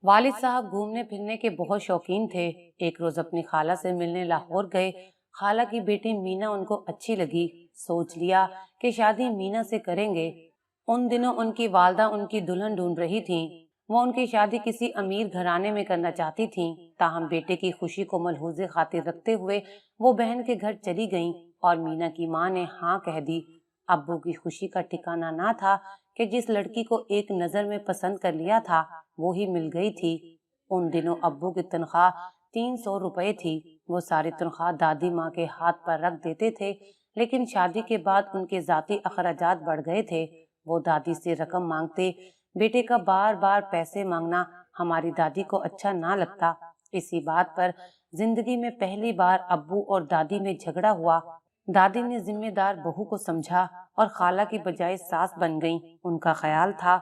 والد साहब घूमने फिरने के बहुत शौकीन थे। एक रोज अपनी खाला से मिलने लाहौर गए। खाला की बेटी मीना उनको अच्छी लगी। सोच लिया कि शादी मीना से करेंगे। उन दिनों उनकी वालदा उनकी दुल्हन ढूंढ रही थी। वो उनकी शादी किसी अमीर घराने में करना चाहती थी। ताहम बेटे की खुशी को मलहूज़े खातिर रखते हुए वो बहन के घर चली गईं और मीना की माँ ने हाँ कह दी। अब्बू की खुशी का ठिकाना ना था कि जिस लड़की को एक नजर में पसंद कर लिया था वो ही मिल गई थी। उन दिनों अब्बू की तनख्वाह 300 रुपए थी। वो सारी तनख्वाह दादी माँ के हाथ पर रख देते थे, लेकिन शादी के बाद उनके जाती अखराजात बढ़ गए थे। वो दादी से रकम मांगते। बेटे का बार बार पैसे मांगना हमारी दादी को अच्छा ना लगता। इसी बात पर जिंदगी में पहली बार अब्बू और दादी में झगड़ा हुआ। दादी ने जिम्मेदार बहू को समझा और खाला की बजाय सास बन गईं। उनका ख्याल था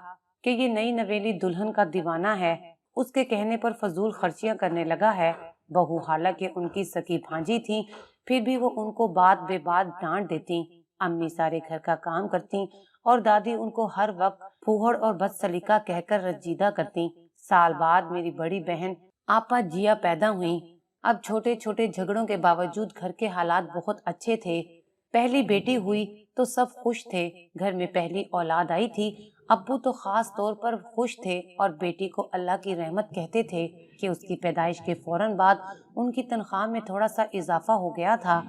कि ये नई नवेली दुल्हन का दीवाना है, उसके कहने पर फजूल खर्चियां करने लगा है। बहू हालांकि उनकी सकी भांजी थी, फिर भी वो उनको बात बेबात डांट देती। अम्मी सारे घर का काम करती और दादी उनको हर वक्त फूहड़ और बदसलीका कहकर रंजीदा करती। साल बाद मेरी बड़ी बहन आपा जिया पैदा हुई। अब छोटे छोटे झगड़ों के बावजूद घर के हालात बहुत अच्छे थे। पहली बेटी हुई तो सब खुश थे। घर में पहली औलाद आई थी। अब्बू तो खास तौर पर खुश थे और बेटी को अल्लाह की रहमत कहते थे कि उसकी पैदाइश के फौरन बाद उनकी तनख्वाह में थोड़ा सा इजाफा हो गया था।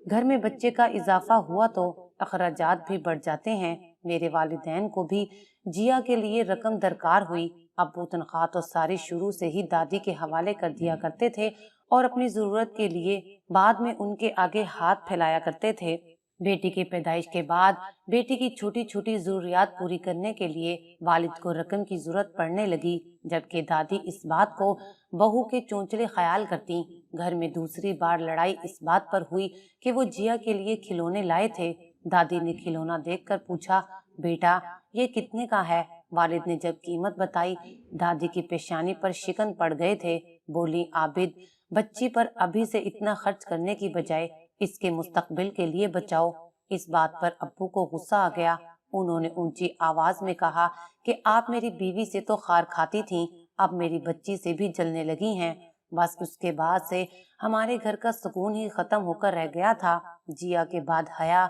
घर में बच्चे का इजाफा हुआ तो अखराजात भी बढ़ जाते हैं। मेरे वालिदैन को भी जिया के लिए रकम दरकार हुई। अब्बू तनख्वाह तो सारी शुरू से ही दादी के हवाले कर दिया करते थे और अपनी जरूरत के लिए बाद में उनके आगे हाथ फैलाया करते थे। बेटी की पैदाइश के बाद बेटी की छोटी छोटी जरूरियात पूरी करने के लिए वालिद को रकम की जरूरत पड़ने लगी, जबकि दादी इस बात को बहू के चौंचले ख्याल करती। घर में दूसरी बार लड़ाई इस बात पर हुई कि वो जिया के लिए खिलौने लाए थे। दादी ने खिलौना देखकर पूछा, बेटा ये कितने का है? वालिद ने जब कीमत बताई, दादी की पेशानी पर शिकन पड़ गए थे। बोली, आबिद, बच्ची पर अभी से इतना खर्च करने की बजाय इसके मुस्तकबिल के लिए बचाओ। इस बात पर अब्बू को गुस्सा आ गया। उन्होंने ऊंची आवाज में कहा कि आप मेरी बीवी से तो खार खाती थीं, अब मेरी बच्ची से भी जलने लगी हैं। बस उसके बाद से हमारे घर का सुकून ही खत्म होकर रह गया था। जिया के बाद हया,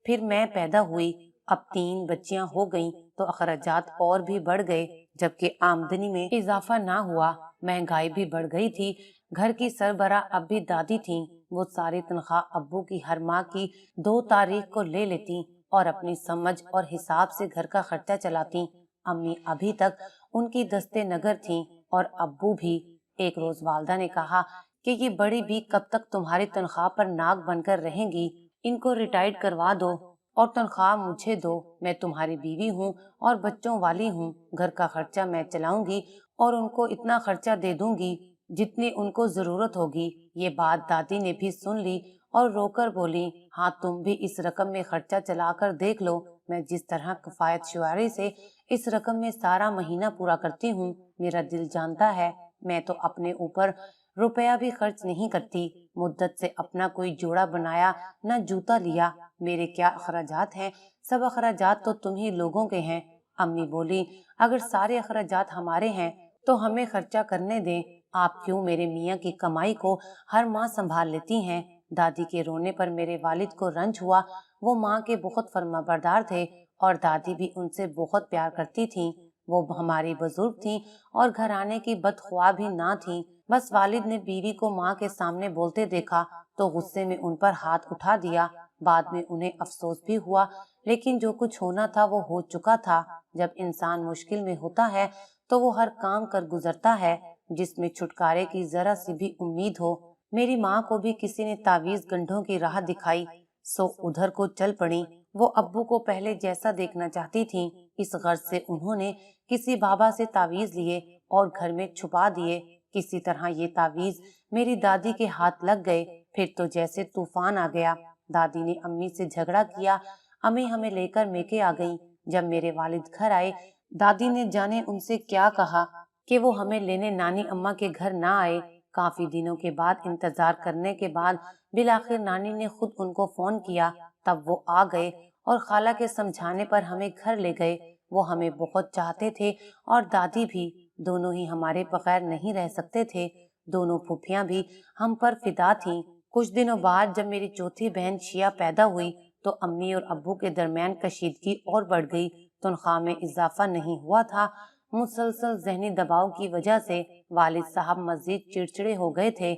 फिर मैं पैदा हुई। अब 3 बच्चियां हो गईं तो अखराजात और भी बढ़ गए, जबकि आमदनी में इजाफा ना हुआ। महंगाई भी बढ़ गई थी। घर की सरबराह अब भी दादी थीं। वो सारी तनख्वाह अब्बू की हर माह की 2 तारीख को ले लेती और अपनी समझ और हिसाब से घर का खर्चा चलाती। अम्मी अभी तक उनकी दस्ते नगर थीं और अब्बू भी। एक रोज वालदा ने कहा कि ये बड़ी भी कब तक तुम्हारी तनख्वाह पर नाक बनकर रहेंगी, इनको रिटायर्ड करवा दो और तनख्वाह मुझे दो। मैं तुम्हारी बीवी हूँ और बच्चों वाली हूँ। घर का खर्चा मैं चलाऊंगी और उनको इतना खर्चा दे दूंगी जितनी उनको जरूरत होगी। ये बात दादी ने भी सुन ली और रोकर बोली, हाँ तुम भी इस रकम में खर्चा चलाकर देख लो। मैं जिस तरह किफायत शुआरी से इस रकम में सारा महीना पूरा करती हूँ, मेरा दिल जानता है। मैं तो अपने ऊपर रुपया भी खर्च नहीं करती। मुद्दत से अपना कोई जोड़ा बनाया न जूता लिया। मेरे क्या अखराजात हैं, सब अखराजात तो तुम ही लोगों के हैं। अम्मी बोली, अगर सारे अखराजात हमारे हैं तो हमें खर्चा करने दें। आप क्यों मेरे मियाँ की कमाई को हर माह संभाल लेती हैं? दादी के रोने पर मेरे वालिद को रंज हुआ। वो माँ के बहुत फर्माबरदार थे और दादी भी उनसे बहुत प्यार करती थी। वो हमारी बुजुर्ग थी और घराने की बदख्वाह भी ना थी। बस वालिद ने बीवी को माँ के सामने बोलते देखा तो गुस्से में उन पर हाथ उठा दिया। बाद में उन्हें अफसोस भी हुआ, लेकिन जो कुछ होना था वो हो चुका था। जब इंसान मुश्किल में होता है तो वो हर काम कर गुजरता है जिसमें छुटकारे की जरा सी भी उम्मीद हो। मेरी माँ को भी किसी ने तावीज गंढों की राह दिखाई, सो उधर को चल पड़ी। वो अब्बू को पहले जैसा देखना चाहती थी। इस गर्ज से उन्होंने किसी बाबा से तावीज लिए और घर में छुपा दिए। किसी तरह ये तावीज मेरी दादी के हाथ लग गए। फिर तो जैसे तूफान आ गया। दादी ने अम्मी से झगड़ा किया। अम्मी हमें लेकर मेके आ गई। जब मेरे वालिद घर आए, दादी ने जाने उनसे क्या कहा कि वो हमें लेने नानी अम्मा के घर ना आए। काफी दिनों के बाद इंतजार करने के बाद बिलाखिर नानी ने खुद उनको फोन किया। तब वो आ गए और खाला के समझाने पर हमें घर ले गए। वो हमें बहुत चाहते थे और दादी भी। دونوں ہی ہمارے بغیر نہیں رہ سکتے تھے۔ دونوں پھوپھیاں بھی ہم پر فدا تھیں۔ کچھ دنوں بعد جب میری چوتھی بہن شیعہ پیدا ہوئی تو امی اور ابو کے درمیان کشیدگی اور بڑھ گئی۔ تنخواہ میں اضافہ نہیں ہوا تھا۔ مسلسل ذہنی دباؤ کی وجہ سے والد صاحب مزید چڑچڑے ہو گئے تھے۔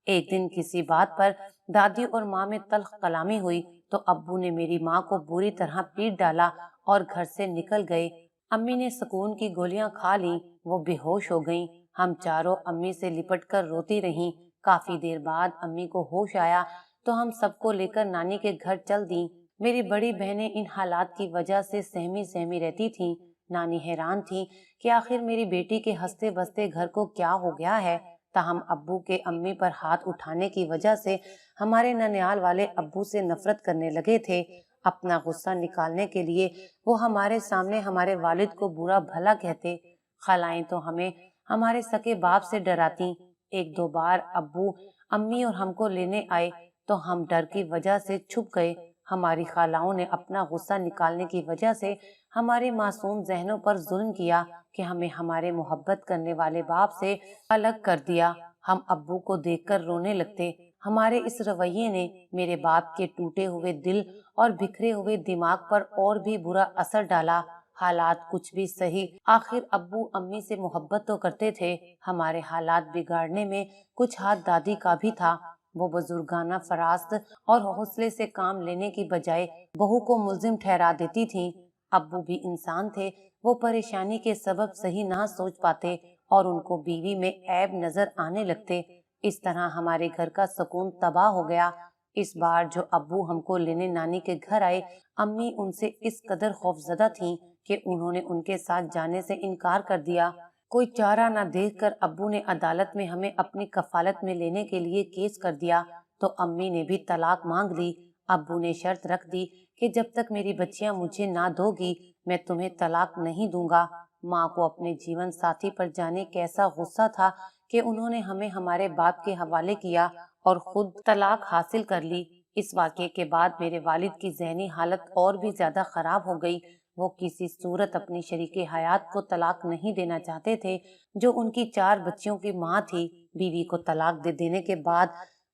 ایک دن کسی بات پر دادی اور ماں میں تلخ کلامی ہوئی تو ابو نے میری ماں کو بری طرح پیٹ ڈالا اور گھر سے نکل گئے۔ امی نے سکون کی گولیاں کھا لیں، وہ بے ہوش ہو گئیں۔ ہم چاروں امی سے لپٹ کر روتی رہیں۔ کافی دیر بعد امی کو ہوش آیا تو ہم سب کو لے کر نانی کے گھر چل دیں۔ میری بڑی بہنیں ان حالات کی وجہ سے سہمی سہمی رہتی تھیں۔ نانی حیران تھیں کہ آخر میری بیٹی کے ہنستے بستے گھر کو کیا ہو گیا ہے۔ تاہم ابو کے امی پر ہاتھ اٹھانے کی وجہ سے ہمارے ننیال والے ابو سے نفرت کرنے لگے تھے۔ اپنا غصہ نکالنے کے لیے وہ ہمارے سامنے ہمارے والد کو برا بھلا کہتے۔ خالائیں تو ہمیں ہمارے سکے باپ سے ڈراتیں۔ ایک دو بار ابو امی اور ہم کو لینے آئے تو ہم ڈر کی وجہ سے چھپ گئے۔ ہماری خالاؤں نے اپنا غصہ نکالنے کی وجہ سے ہمارے معصوم ذہنوں پر ظلم کیا کہ ہمیں ہمارے محبت کرنے والے باپ سے الگ کر دیا۔ ہم ابو کو دیکھ کر رونے لگتے۔ ہمارے اس رویے نے میرے باپ کے ٹوٹے ہوئے دل اور بکھرے ہوئے دماغ پر اور بھی برا اثر ڈالا۔ حالات کچھ بھی سہی، آخر ابو امی سے محبت تو کرتے تھے۔ ہمارے حالات بگاڑنے میں کچھ ہاتھ دادی کا بھی تھا۔ وہ بزرگانہ فراست اور حوصلے سے کام لینے کی بجائے بہو کو ملزم ٹھہرا دیتی تھیں۔ ابو بھی انسان تھے، وہ پریشانی کے سبب صحیح نہ سوچ پاتے اور ان کو بیوی میں عیب نظر آنے لگتے۔ اس طرح ہمارے گھر کا سکون تباہ ہو گیا۔ اس بار جو ابو ہم کو لینے نانی کے گھر آئے، امی ان سے اس قدر خوفزدہ تھیں کہ انہوں نے ان کے ساتھ جانے سے انکار کر دیا۔ کوئی چارہ نہ دیکھ کر ابو نے عدالت میں ہمیں اپنی کفالت میں لینے کے لیے کیس کر دیا تو امی نے بھی طلاق مانگ لی۔ ابو نے شرط رکھ دی کہ جب تک میری بچیاں مجھے نہ دو گی میں تمہیں طلاق نہیں دوں گا۔ ماں کو اپنے جیون ساتھی پر جانے کیسا غصہ تھا کہ انہوں نے ہمیں ہمارے باپ کے حوالے کیا اور خود طلاق حاصل کر لی۔ اس واقعے کے بعد میرے والد کی ذہنی حالت اور بھی زیادہ خراب ہو گئی۔ وہ کسی صورت اپنی شریک حیات کو طلاق نہیں دینا چاہتے تھے جو ان کی 4 بچیوں کی ماں تھی۔ بیوی کو طلاق دے دینے کے بعد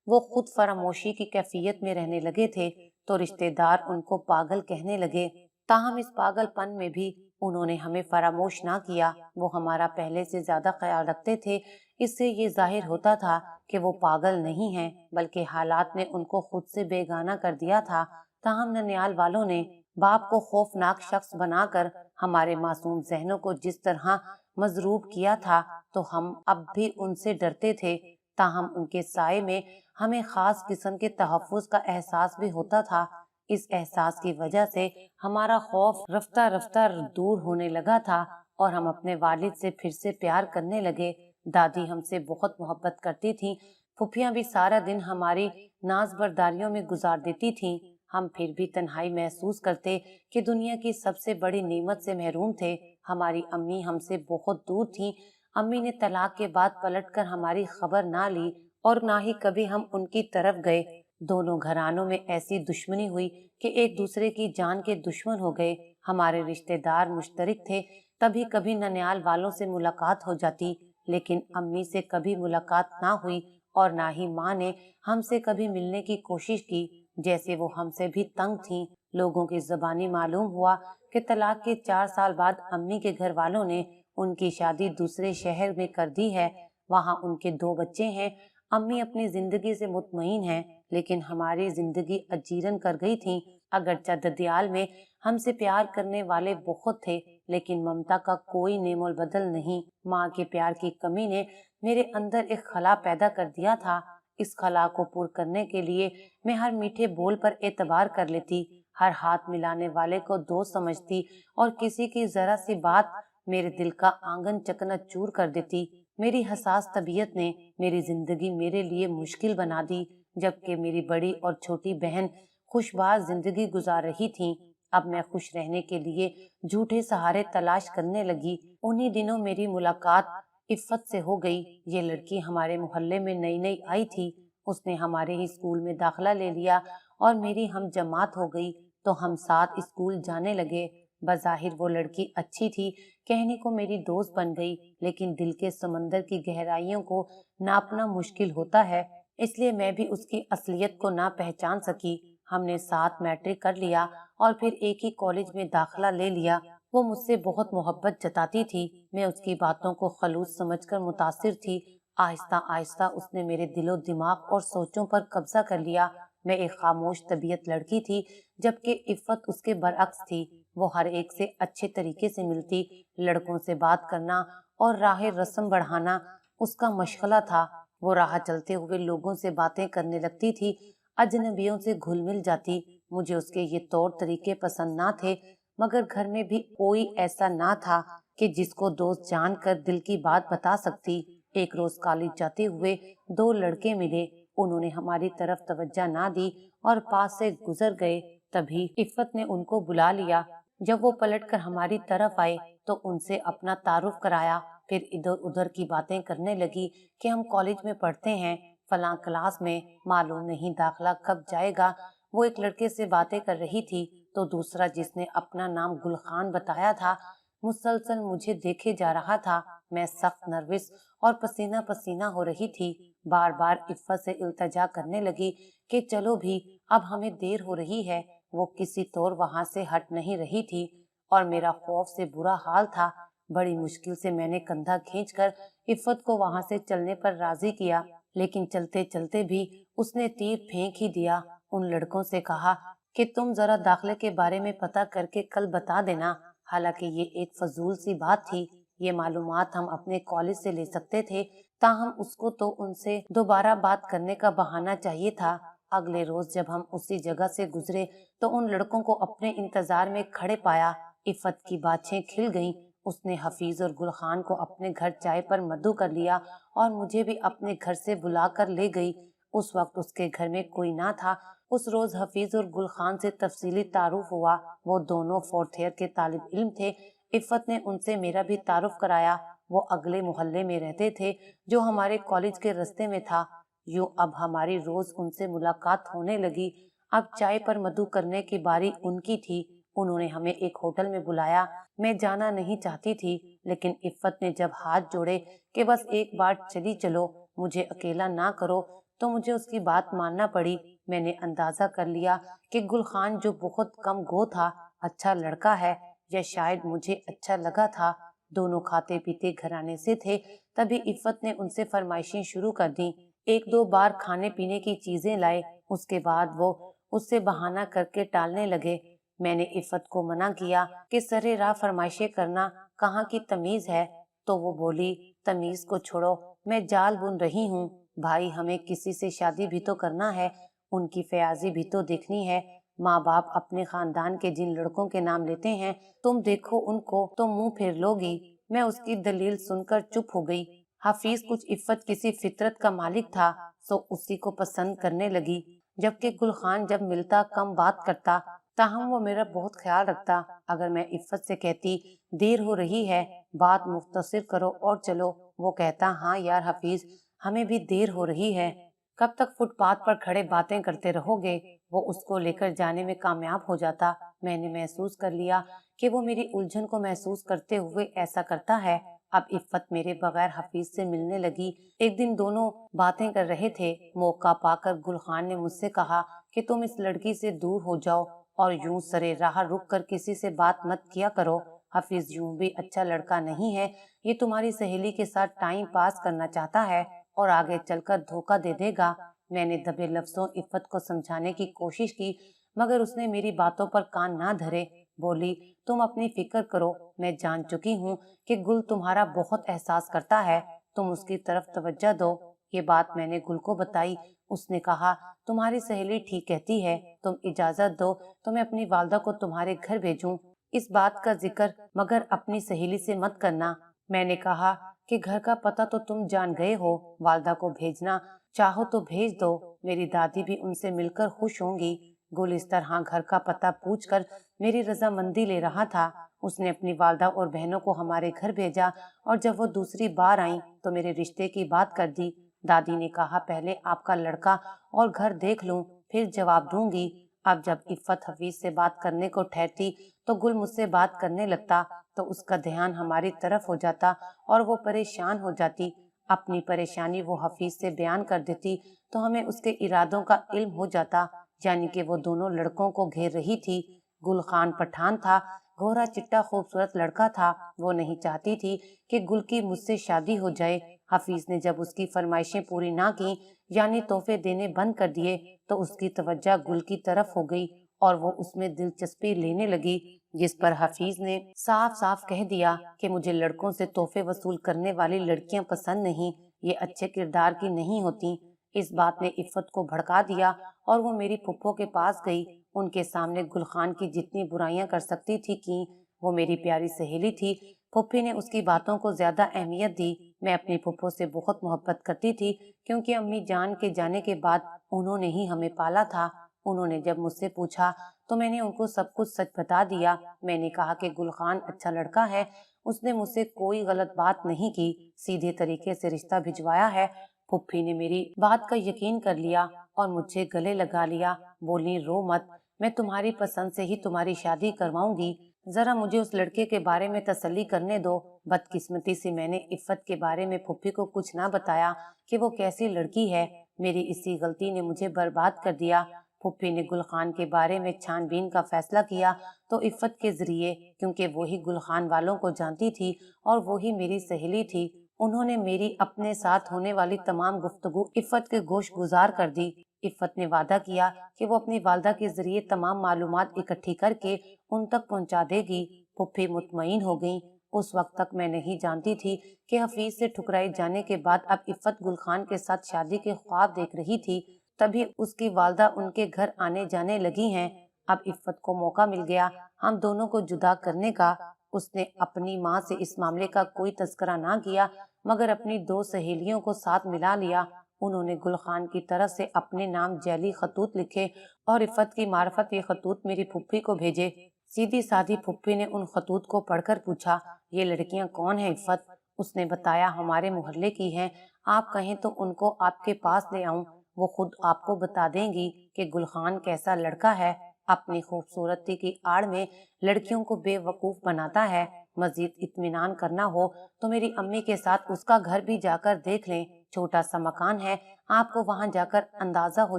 وہ خود فراموشی کی کیفیت میں رہنے لگے تھے تو رشتہ دار ان کو پاگل کہنے لگے۔ تاہم اس پاگل پن میں بھی انہوں نے ہمیں فراموش نہ کیا۔ وہ ہمارا پہلے سے زیادہ خیال رکھتے تھے۔ اس سے یہ ظاہر ہوتا تھا کہ وہ پاگل نہیں ہیں بلکہ حالات نے ان کو خود سے بیگانہ کر دیا تھا۔ تاہم ننیال والوں نے باپ کو خوفناک شخص بنا کر ہمارے معصوم ذہنوں کو جس طرح مضروب کیا تھا تو ہم اب بھی ان سے ڈرتے تھے۔ تاہم ان کے سائے میں ہمیں خاص قسم کے تحفظ کا احساس بھی ہوتا تھا۔ اس احساس کی وجہ سے ہمارا خوف رفتہ رفتہ دور ہونے لگا تھا اور ہم اپنے والد سے پھر سے پیار کرنے لگے۔ دادی ہم سے بہت محبت کرتی تھیں۔ پھوپھیاں بھی سارا دن ہماری ناز برداریوں میں گزار دیتی تھیں۔ ہم پھر بھی تنہائی محسوس کرتے کہ دنیا کی سب سے بڑی نعمت سے محروم تھے۔ ہماری امی ہم سے بہت دور تھیں۔ امی نے طلاق کے بعد پلٹ کر ہماری خبر نہ لی اور نہ ہی کبھی ہم ان کی طرف گئے۔ دونوں گھرانوں میں ایسی دشمنی ہوئی کہ ایک دوسرے کی جان کے دشمن ہو گئے۔ ہمارے رشتہ دار مشترک تھے، تبھی کبھی ننیال والوں سے ملاقات ہو جاتی، لیکن امی سے کبھی ملاقات نہ ہوئی اور نہ ہی ماں نے ہم سے کبھی ملنے کی کوشش کی، جیسے وہ ہم سے بھی تنگ تھیں۔ لوگوں کی زبانی معلوم ہوا کہ طلاق کے 4 سال بعد امی کے گھر والوں نے ان کی شادی دوسرے شہر میں کر دی ہے۔ وہاں ان کے 2 بچے ہیں۔ امی اپنی زندگی سے مطمئن ہیں، لیکن ہماری زندگی اجیرن کر گئی تھی۔ اگرچہ ددیال میں ہم سے پیار کرنے والے بہت تھے، لیکن ممتا کا کوئی نعم البدل نہیں۔ ماں کے پیار کی کمی نے میرے اندر ایک خلا پیدا کر دیا تھا۔ اس خلا کو پر کرنے کے لیے میں ہر میٹھے بول پر اعتبار کر لیتی، ہر ہاتھ ملانے والے کو دوست سمجھتی اور کسی کی ذرا سی بات میرے دل کا آنگن چکنا چور کر دیتی۔ میری حساس طبیعت نے میری زندگی میرے لیے مشکل بنا دی، جبکہ میری بڑی اور چھوٹی بہن خوشباز زندگی گزار رہی تھیں۔ اب میں خوش رہنے کے لیے جھوٹے سہارے تلاش کرنے لگی۔ انہی دنوں میری ملاقات عفت سے ہو گئی۔ یہ لڑکی ہمارے محلے میں نئی نئی آئی تھی۔ اس نے ہمارے ہی اسکول میں داخلہ لے لیا اور میری ہم جماعت ہو گئی تو ہم ساتھ اسکول جانے لگے۔ बज़ाहिर वो लड़की अच्छी थी, कहने को मेरी दोस्त बन गई, लेकिन दिल के समंदर की गहराइयों को नापना मुश्किल होता है, इसलिए मैं भी उसकी असलियत को ना पहचान सकी। हमने साथ मैट्रिक कर लिया और फिर एक ही कॉलेज में दाखिला ले लिया। वो मुझसे बहुत मोहब्बत जताती थी, मैं उसकी बातों को खलूस समझकर मुतासिर थी। आहिस्ता आहिस्ता उसने मेरे दिलो दिमाग और सोचों पर कब्जा कर लिया। मैं एक खामोश तबीयत लड़की थी, जबकि इफ़्फ़त उसके बरअक्स थी। वो हर एक से अच्छे तरीके से मिलती, लड़कों से बात करना और राह रस्म बढ़ाना उसका मशगला था। वो राह चलते हुए लोगों से बातें करने लगती थी, अजनबियों से घुल मिल जाती। मुझे उसके ये तौर तरीके पसंद ना थे, मगर घर में भी कोई ऐसा ना था कि जिसको दोस्त जानकर दिल की बात बता सकती। एक रोज कॉलेज जाते हुए दो लड़के मिले, उन्होंने हमारी तरफ तवज्जो ना दी और पास से गुजर गए। तभी इफ़्फ़त ने उनको बुला लिया। जब वो पलटकर हमारी तरफ आए तो उनसे अपना तारुफ कराया, फिर इधर उधर की बातें करने लगी कि हम कॉलेज में पढ़ते हैं, फलां क्लास में, मालूम नहीं दाखिला कब जाएगा। वो एक लड़के से बातें कर रही थी तो दूसरा, जिसने अपना नाम गुलखान बताया था, मुसलसल मुझे देखे जा रहा था। मैं सख्त नर्वस और पसीना पसीना हो रही थी। बार बार इफ़्फ़त से इल्तजा करने लगी कि चलो भी, अब हमें देर हो रही है। वो किसी तौर वहां से हट नहीं रही थी और मेरा खौफ से बुरा हाल था। बड़ी मुश्किल से मैंने कंधा खींचकर इफ़्फ़त को वहां से चलने पर राजी किया, लेकिन चलते चलते भी उसने तीर फेंक ही दिया। उन लड़कों से कहा कि तुम जरा दाखिले के बारे में पता करके कल बता देना। हालांकि ये एक फजूल सी बात थी, ये मालूमात हम अपने कॉलेज से ले सकते थे, ताहम उसको तो उनसे दोबारा बात करने का बहाना चाहिए था। अगले रोज जब हम उसी जगह से गुजरे तो उन लड़कों को अपने इंतजार में खड़े पाया। इफ़्फ़त की बातें खिल गईं। उसने हफीज और गुलखान को अपने घर चाय पर मद्दू कर लिया और मुझे भी अपने घर से बुला कर ले गई। उस वक्त उसके घर में कोई ना था। उस रोज हफीज और गुलखान से तफसीली तारुफ हुआ। वो दोनों फोर्थ ईयर के तालिब इल्म थे। इफ़्फ़त ने उनसे मेरा भी तारुफ कराया। वो अगले मोहल्ले में रहते थे, जो हमारे कॉलेज के रास्ते में था। यूं अब हमारी रोज उनसे मुलाकात होने लगी। अब चाय पर मधु करने की बारी उनकी थी। उन्होंने हमें एक होटल में बुलाया। मैं जाना नहीं चाहती थी, लेकिन इफ़्फ़त ने जब हाथ जोड़े कि बस एक बार चली चलो, मुझे अकेला ना करो, तो मुझे उसकी बात मानना पड़ी। मैंने अंदाजा कर लिया कि गुलखान, जो बहुत कम गो था, अच्छा लड़का है, या शायद मुझे अच्छा लगा था। दोनों खाते पीते घराने से थे। तभी इफ़्फ़त ने उनसे फरमाइशें शुरू कर दी। एक दो बार खाने पीने की चीजें लाए। उसके बाद वो उससे बहाना करके टालने लगे। मैंने इफ़्फ़त को मना किया कि सरे राह फरमाइशें करना कहाँ की तमीज है। तो वो बोली, तमीज को छोड़ो, मैं जाल बुन रही हूँ। भाई, हमें किसी से शादी भी तो करना है, उनकी फयाजी भी तो देखनी है। माँ बाप अपने खानदान के जिन लड़कों के नाम लेते हैं, तुम देखो उनको तो मुंह फेर लोगी। मैं उसकी दलील सुनकर चुप हो गई। हफीज कुछ इफ़्फ़त किसी फितरत का मालिक था, सो उसी को पसंद करने लगी, जबकि गुलखान जब मिलता कम बात करता। ताहम वो मेरा बहुत ख्याल रखता। अगर मैं इफ़्फ़त से कहती देर हो रही है, बात मुख्तसर करो और चलो, वो कहता हाँ यार हफीज, हमें भी देर हो रही है। कब तक फुटपाथ पर खड़े बातें करते रहोगे। वो उसको लेकर जाने में कामयाब हो जाता। मैंने महसूस कर लिया कि वो मेरी उलझन को महसूस करते हुए ऐसा करता है। अब इफ़्फ़त मेरे बगैर हफीज से मिलने लगी। एक दिन दोनों बातें कर रहे थे। मौका पाकर गुलखान ने मुझसे कहा कि तुम इस लड़की से दूर हो जाओ और यूं सरे राह रुक कर किसी से बात मत किया करो। हफीज यूं भी अच्छा लड़का नहीं है, ये तुम्हारी सहेली के साथ टाइम पास करना चाहता है और आगे चलकर धोखा दे देगा। मैंने दबे लफ्जों इफ़्फ़त को समझाने की कोशिश की, मगर उसने मेरी बातों पर कान ना धरे। बोली, तुम अपनी फिक्र करो, मैं जान चुकी हूँ कि गुल तुम्हारा बहुत एहसास करता है, तुम उसकी तरफ तवज्जो दो। ये बात मैंने गुल को बताई। उसने कहा, तुम्हारी सहेली ठीक कहती है, तुम इजाजत दो तो मैं अपनी वालदा को तुम्हारे घर भेजूं। इस बात का जिक्र मगर अपनी सहेली से मत करना। मैंने कहा कि घर का पता तो तुम जान गए हो, वालदा को भेजना चाहो तो भेज दो, मेरी दादी भी उनसे मिलकर खुश होंगी। गुल इस तरह घर का पता पूछकर मेरी रजामंदी ले रहा था। उसने अपनी वालदा और बहनों को हमारे घर भेजा और जब वो दूसरी बार आई तो मेरे रिश्ते की बात कर दी। दादी ने कहा, पहले आपका लड़का और घर देख लूं, फिर जवाब दूंगी। اب جب عفت حفیظ سے بات کرنے کو ٹھہرتی تو گل مجھ سے بات کرنے لگتا تو اس کا دھیان ہماری طرف ہو جاتا اور وہ پریشان ہو جاتی۔ اپنی پریشانی وہ حفیظ سے بیان کر دیتی تو ہمیں اس کے ارادوں کا علم ہو جاتا، یعنی کہ وہ دونوں لڑکوں کو گھیر رہی تھی۔ گل خان پٹھان تھا، گورا چٹا خوبصورت لڑکا تھا۔ وہ نہیں چاہتی تھی کہ گل کی مجھ سے شادی ہو جائے۔ حفیظ نے جب اس کی فرمائشیں پوری نہ کی، یعنی تحفے دینے بند کر دیے، تو اس کی توجہ گل کی طرف ہو گئی اور وہ اس میں دلچسپی لینے لگی، جس پر حفیظ نے صاف صاف کہہ دیا کہ مجھے لڑکوں سے تحفے وصول کرنے والی لڑکیاں پسند نہیں، یہ اچھے کردار کی نہیں ہوتی۔ اس بات نے عفت کو بھڑکا دیا اور وہ میری پھپھو کے پاس گئی۔ ان کے سامنے گل خان کی جتنی برائیاں کر سکتی تھی کی۔ وہ میری پیاری سہیلی تھی۔ پھپھی نے اس کی باتوں کو زیادہ اہمیت دی۔ میں اپنی پھپھو سے بہت محبت کرتی تھی کیونکہ امی جان کے جانے کے بعد انہوں نے ہی ہمیں پالا تھا۔ انہوں نے جب مجھ سے پوچھا تو میں نے ان کو سب کچھ سچ بتا دیا۔ میں نے کہا کہ گل خان اچھا لڑکا ہے، اس نے مجھ سے کوئی غلط بات نہیں کی، سیدھے طریقے سے رشتہ بھجوایا ہے۔ پھپھی نے میری بات کا یقین کر لیا اور مجھے گلے لگا لیا۔ بولی رو مت، میں تمہاری پسند سے ہی تمہاری شادی کرواؤں گی، ذرا مجھے اس لڑکے کے بارے میں تسلی کرنے دو۔ بدقسمتی سے میں نے عفت کے بارے میں پھپھی کو کچھ نہ بتایا کہ وہ کیسی لڑکی ہے۔ میری اسی غلطی نے مجھے برباد کر دیا۔ پھپھی نے گل خان کے بارے میں چھان بین کا فیصلہ کیا تو عفت کے ذریعے، کیونکہ وہی گل خان والوں کو جانتی تھی اور وہی میری سہیلی تھی۔ انہوں نے میری اپنے ساتھ ہونے والی تمام گفتگو عفت کے گوش گزار کر دی۔ عفت نے وعدہ کیا کہ وہ اپنی والدہ کے ذریعے تمام معلومات اکٹھی کر کے ان تک پہنچا دے گی۔ پھپھی مطمئن ہو گئی۔ اس وقت تک میں نہیں جانتی تھی کہ حفیظ سے ٹھکرائی جانے کے بعد اب عفت گل خان کے ساتھ شادی کے خواب دیکھ رہی تھی۔ تبھی اس کی والدہ ان کے گھر آنے جانے لگی ہیں۔ اب عفت کو موقع مل گیا ہم دونوں کو جدا کرنے کا۔ اس نے اپنی ماں سے اس معاملے کا کوئی تذکرہ نہ کیا، مگر اپنی دو سہیلیوں کو ساتھ ملا لیا۔ انہوں نے گل خان کی طرف سے اپنے نام جعلی خطوط لکھے اور عفت کی معرفت یہ خطوط میری پھپھی کو بھیجے۔ سیدھی سادھی پھپھی نے ان خطوط کو پڑھ کر پوچھا، یہ لڑکیاں کون ہیں عفت؟ اس نے بتایا ہمارے محلے کی ہیں، آپ کہیں تو ان کو آپ کے پاس لے آؤں، وہ خود آپ کو بتا دیں گی کہ گل خان کیسا لڑکا ہے، اپنی خوبصورتی کی آڑ میں لڑکیوں کو بے وقوف بناتا ہے۔ مزید اطمینان کرنا ہو تو میری امی کے ساتھ اس کا گھر بھی جا کر دیکھ لیں، چھوٹا سا مکان ہے، آپ کو وہاں جا کر اندازہ ہو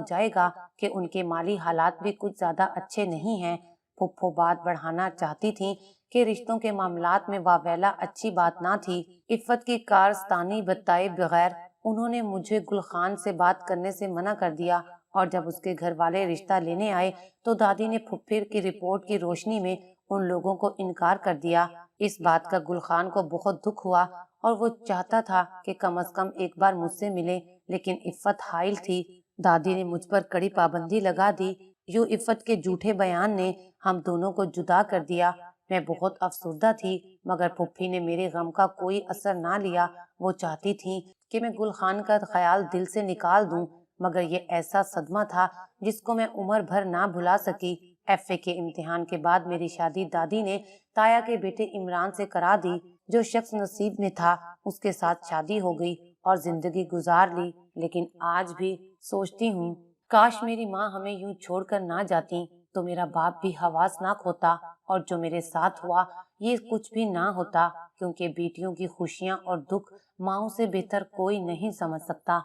جائے گا کہ ان کے مالی حالات بھی کچھ زیادہ اچھے نہیں ہیں۔ پھپھو بات بڑھانا چاہتی تھیں کہ رشتوں کے معاملات میں واویلا اچھی بات نہ تھی۔ عفت کی کارستانی بتائے بغیر انہوں نے مجھے گل خان سے بات کرنے سے منع کر دیا، اور جب اس کے گھر والے رشتہ لینے آئے تو دادی نے پھپھی کی رپورٹ کی روشنی میں ان لوگوں کو انکار کر دیا۔ اس بات کا گل خان کو بہت دکھ ہوا اور وہ چاہتا تھا کہ کم از کم ایک بار مجھ سے ملے، لیکن عفت حائل تھی۔ دادی نے مجھ پر کڑی پابندی لگا دی۔ یوں عفت کے جھوٹے بیان نے ہم دونوں کو جدا کر دیا۔ میں بہت افسردہ تھی، مگر پھپھی نے میرے غم کا کوئی اثر نہ لیا۔ وہ چاہتی تھی کہ میں گل خان کا خیال دل سے نکال دوں، مگر یہ ایسا صدمہ تھا جس کو میں عمر بھر نہ بھلا سکی۔ ایف اے کے امتحان کے بعد میری شادی دادی نے تایا کے بیٹے عمران سے کرا دی۔ جو شخص نصیب میں تھا اس کے ساتھ شادی ہو گئی اور زندگی گزار لی۔ لیکن آج بھی سوچتی ہوں کاش میری ماں ہمیں یوں چھوڑ کر نہ جاتی تو میرا باپ بھی حواسناک ہوتا، اور جو میرے ساتھ ہوا یہ کچھ بھی نہ ہوتا، کیونکہ بیٹیوں کی خوشیاں اور دکھ ماؤں سے بہتر کوئی نہیں سمجھ سکتا۔